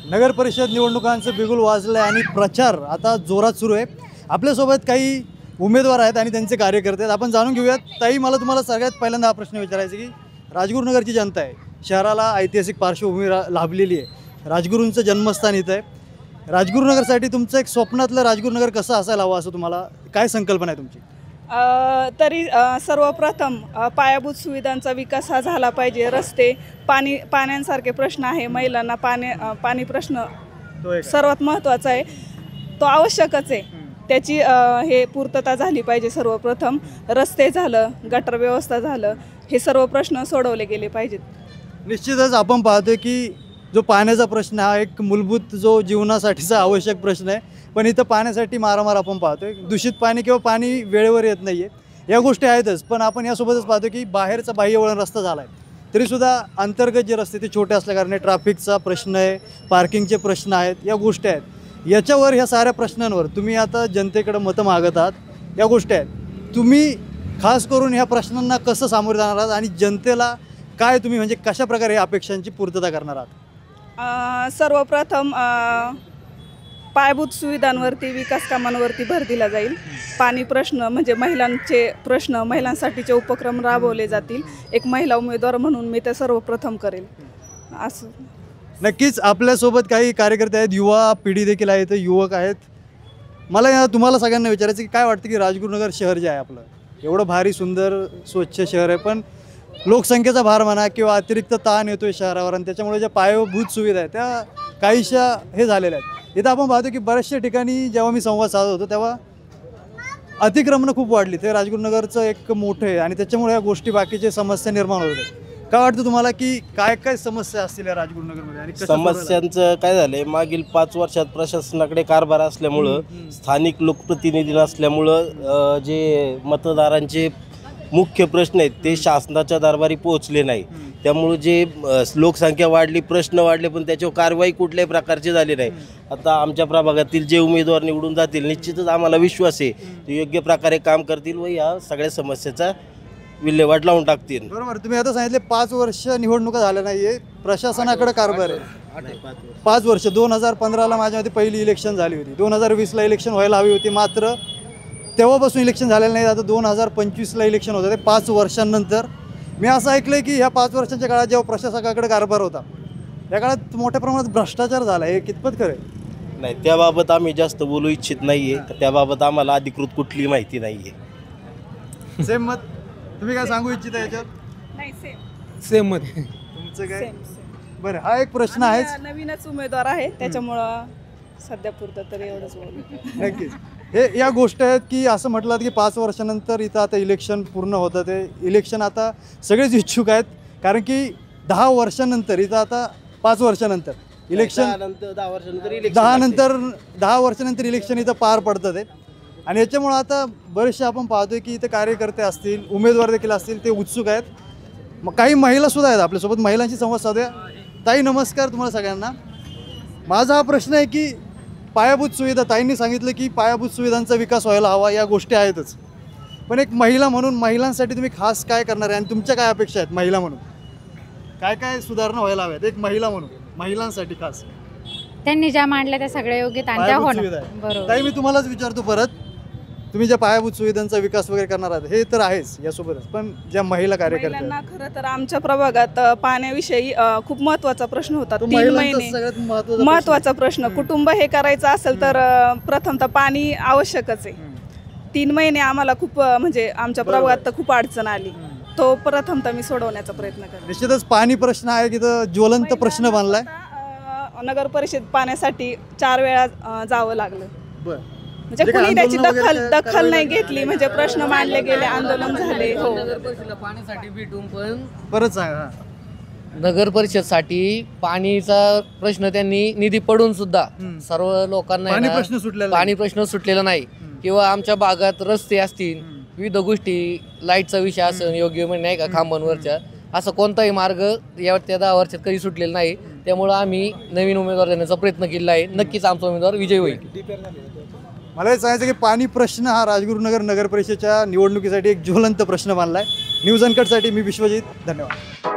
नगर परिषद निवडणुकांचं बिगुल वाजलं आहे आणि प्रचार आता जोरात सुरू आहे। आपल्यासोबत काही उमेदवार आहेत आणि त्यांचे कार्यकर्ते आहेत। आपण जाणून घेऊयात। ताई, मला तुम्हाला सगळ्यात पहिल्यांदा हा प्रश्न विचारायचा की राजगुरुनगरची जनता आहे, शहराला ऐतिहासिक पार्श्वभूमी लाभलेली आहे, राजगुरूंचं जन्मस्थान इथं आहे। राजगुरुनगरसाठी तुमचं एक स्वप्नातलं राजगुरुनगर कसं असायला हवं असं तुम्हाला काय संकल्पना आहे तुमची? तरी सर्वप्रथम पायाभूत सुविधांचा विकास हा झाला पाहिजे। रस्ते, पाण्यासारखे प्रश्न आहे, महिलांना पाणी प्रश्न सर्वात महत्त्वाचा आहे, तो आवश्यकच आहे। त्याची हे पूर्तता झाली पाहिजे। सर्वप्रथम रस्ते झालं, गटर व्यवस्था झालं, हे सर्व प्रश्न सोडवले गेले पाहिजेत। निश्चितच आपण पाहतोय की जो पाण्याचा प्रश्न हा एक मूलभूत जो जीवनासाठीचा आवश्यक प्रश्न आहे, पण इथं पाण्यासाठी मारामार आपण पाहतोय। दूषित पाणी किंवा पाणी वेळेवर येत नाही आहे, या गोष्टी आहेतच। पण आपण यासोबतच पाहतो की बाहेरचा बाह्यवळण रस्ता झाला आहे, तरीसुद्धा अंतर्गत जे रस्ते ते छोटे असल्याकारणे ट्रॅफिकचा प्रश्न आहे, पार्किंगचे प्रश्न आहेत, या गोष्टी आहेत। याच्यावर ह्या साऱ्या प्रश्नांवर तुम्ही आता जनतेकडे मतं मागत आहात, या गोष्टी आहेत। तुम्ही खास करून ह्या प्रश्नांना कसं सामोरे जाणार आहात आणि जनतेला काय तुम्ही म्हणजे कशा प्रकारे या अपेक्षांची पूर्तता करणार आहात? सर्वप्रथम पायाभूत सुविधांवरती, विकास कामांवरती भर दिला जाईल। पाणी प्रश्न म्हणजे महिलांचे प्रश्न, महिलांसाठीचे उपक्रम राबवले जातील। एक महिला उमेदवार म्हणून मी ते सर्वप्रथम करेल असं। नक्कीच आपल्यासोबत काही कार्यकर्ते आहेत, युवा पिढी देखील आहेत, युवक आहेत। मला तुम्हाला सगळ्यांना विचारायचं की काय वाटतं की राजगुरुनगर शहर जे आहे आपलं, एवढं भारी सुंदर स्वच्छ शहर आहे, पण लोकसंख्येचा भार म्हणा किंवा अतिरिक्त ताण येतोय शहरावर आणि त्याच्यामुळे ज्या पायाभूत सुविधा आहेत त्या काहीशा हे झालेल्या आहेत। इथं आपण पाहतो की बऱ्याचशा ठिकाणी जेव्हा मी संवाद साधत होतो तेव्हा अतिक्रमणं खूप वाढली। ते राजगुरुनगरचं एक मोठं आहे आणि त्याच्यामुळे या गोष्टी बाकीचे समस्या निर्माण होत आहेत। काय वाटतं तुम्हाला की काय काय समस्या असतील या राजगुरुनगरमध्ये आणि समस्यांचं काय झालंय, मागील 5 वर्षात प्रशासनाकडे कारभार असल्यामुळं, स्थानिक लोकप्रतिनिधी नसल्यामुळं जे मतदारांचे मुख्य प्रश्न आहेत ते शासनाच्या दरबारी पोहोचले नाही। त्यामुळे जे लोकसंख्या वाढली, प्रश्न वाढले, पण त्याच्यावर कारवाई कुठल्याही प्रकारची झाली नाही। आता आमच्या प्रभागातील जे उमेदवार निवडून जातील, निश्चितच आम्हाला विश्वास आहे ते योग्य प्रकारे काम करतील व या सगळ्या समस्येचा विल्हेवाट लावून टाकतील। बरोबर, तुम्ही आता सांगितले 5 वर्ष निवडणुका झाल्या नाहीये, प्रशासनाकडे कारभार आहे। 5 वर्ष 2015ला माझ्या मते पहिली इलेक्शन झाली होती, 2020ला इलेक्शन व्हायला हवी होती, मात्र तेव्हापासून इलेक्शन झालेलं नाही। आता 2025ला इलेक्शन होतं, ते 5 वर्षांनंतर। मी असं ऐकलं की ह्या 5 वर्षांच्या काळात जेव्हा प्रशासकाकडे कारभार होता त्या काळात मोठ्या प्रमाणात भ्रष्टाचार झाला, हे कितपत खरं आहे? नाही, त्याबाबत आम्ही जास्त बोलू इच्छित नाही आहे, त्याबाबत आम्हाला अधिकृत कुठली माहिती नाही आहे। सेम मत, तुम्ही काय सांगू इच्छिता याच्यात? नाही, सेम मत तुमचं काय? बरं, हा एक प्रश्न आहेच। नवीनच उमेदवार आहे, त्याच्यामुळं सध्या पुरतं तरी एवढंच बोलू। नक्कीच हे या गोष्टी आहेत की असं म्हटलं की 5 वर्षानंतर इथं आता इलेक्शन पूर्ण होतं। ते इलेक्शन आता सगळेच इच्छुक आहेत, कारण की 10 वर्षानंतर इथं आता 5 वर्षानंतर इलेक्शन, 10 वर्षानंतर इलेक्शन इथं पार पडतं ते। आणि याच्यामुळं आता बरेचसे आपण पाहतोय की इथं कार्यकर्ते असतील, उमेदवार देखील असतील, ते उत्सुक आहेत। मग काही महिलासुद्धा आहेत आपल्यासोबत, महिलांशी संवाद साधूया। ताई नमस्कार तुम्हाला सगळ्यांना। माझा हा प्रश्न आहे की पायाभूत सुविधा, ताईंनी सांगितलं की पायाभूत सुविधांचा विकास व्हायला हवा, या गोष्टी आहेतच, पण एक महिला म्हणून महिलांसाठी तुम्ही खास काय करणार आहे आणि तुमच्या काय अपेक्षा आहेत? महिला म्हणून काय काय सुधारणा व्हायला हव्यात एक महिला म्हणून महिलांसाठी खास? त्यांनी ज्या मांडल्या त्या सगळ्या योग्य त्या होणार। बरोबर ताई, मी तुम्हालाच विचारतो परत, तुम्ही ज्या पायाभूत सुविधांचा विकास वगैरे करणार आहात हे तर आहेच यासोबतच, पण ज्या महिला कार्यकर्ते महिलांना खरं तर आमच्या प्रभागात पाण्याविषयी खूप महत्त्वाचा प्रश्न होता। 3 महिने सगळ्यात महत्त्वाचा प्रश्न, कुटुंब हे करायचं असेल तर प्रथमतः पाणी आवश्यकच आहे। 3 महिने आम्हाला खूप म्हणजे आमच्या प्रभागात तर खूप अडचण आली, तो प्रथमतः मी सोडवण्याचा प्रयत्न करते। निश्चितच पाणी प्रश्न आहे की ज्वलंत प्रश्न बनलाय। नगर परिषद पाण्यासाठी 4 वेळा जावं लागलं, बरं, म्हणजे कुणी त्याची दखल नाही घेतली, म्हणजे प्रश्न मांडले गेले, आंदोलन झाले। हो, नगर परिषदला पाण्यासाठी भेटून पण परत सांगा। नगर परिषदसाठी पाणीचा प्रश्न त्यांनी निधी पडून सुद्धा सर्व लोकांना पाणी आहे ना, प्रश्न सुटलेला पाणी प्रश्न सुटलेला नाही। किंवा आमच्या भागात रस्ते असतील, विविध गोष्टी, लाईटचा विषय असेल योग्य म्हणजे नाही का, खांबांवरच्या, असं कोणताही मार्ग त्या 10 वर्षात कधी सुटलेला नाही। त्यामुळं आम्ही नवीन उमेदवार देण्याचा प्रयत्न केलेला आहे, नक्कीच आमचा उमेदवार विजयी होईल। मला हे सांगायचं की पाणी प्रश्न हा राजगुरुनगर नगर परिषदेच्या निवडणुकीसाठी एक ज्वलंत प्रश्न मानलाय। न्यूज अनकटसाठी मी विश्वजित, धन्यवाद।